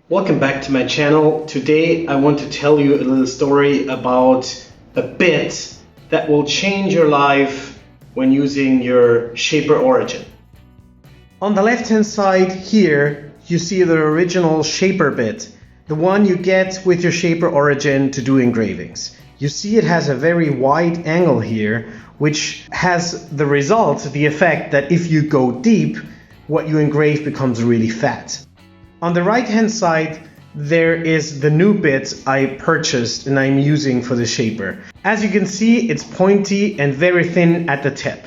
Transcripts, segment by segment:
Welcome back to my channel. Today I want to tell you a little story about a bit that will change your life when using your Shaper Origin. On the left hand side here you see the original Shaper bit, the one you get with your Shaper Origin to do engravings. You see it has a very wide angle here, which has the result, the effect that if you go deep, what you engrave becomes really fat. On the right hand side there is the new bit I purchased and I'm using for the Shaper. As you can see, it's pointy and very thin at the tip.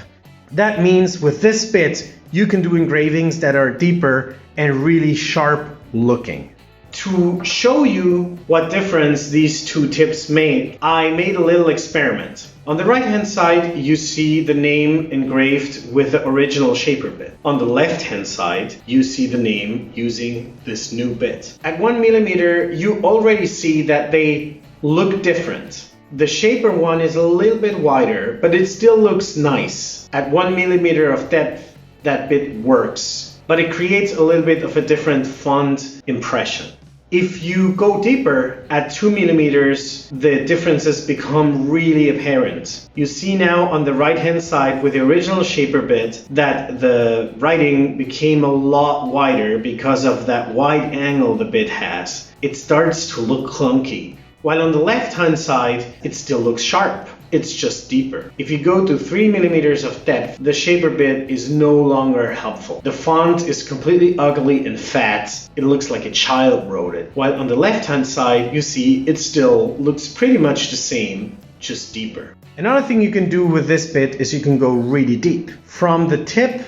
That means with this bit you can do engravings that are deeper and really sharp looking. To show you what difference these two tips make, I made a little experiment. On the right hand side you see the name engraved with the original Shaper bit. On the left hand side you see the name using this new bit. At 1 millimeter you already see that they look different. The Shaper one is a little bit wider, but it still looks nice. At 1 millimeter of depth that bit works, but it creates a little bit of a different font impression. If you go deeper at 2 millimeters, the differences become really apparent. You see now on the right hand side with the original Shaper bit that the writing became a lot wider because of that wide angle the bit has. It starts to look clunky. While on the left hand side it still looks sharp. It's just deeper. If you go to 3 millimeters of depth, the Shaper bit is no longer helpful. The font is completely ugly and fat. It looks like a child wrote it. While on the left hand side, you see it still looks pretty much the same, just deeper. Another thing you can do with this bit is you can go really deep. From the tip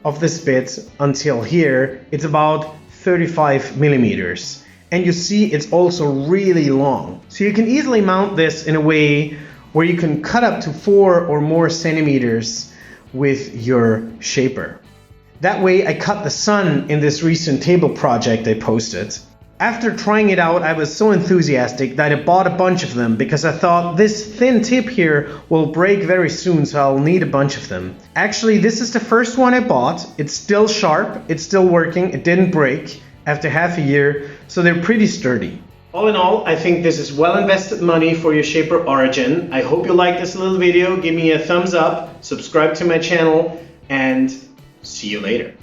of this bit until here, it's about 35 millimeters. And you see it's also really long. So you can easily mount this in a way where you can cut up to 4 or more centimeters with your Shaper. That way I cut the sun in this recent table project I posted. After trying it out, I was so enthusiastic that I bought a bunch of them because I thought this thin tip here will break very soon, so I'll need a bunch of them. Actually, this is the first one I bought. It's still sharp, it's still working, it didn't break after half a year, so they're pretty sturdy. All in all, I think this is well invested money for your Shaper Origin. I hope you liked this little video. Give me a thumbs up, subscribe to my channel, and see you later.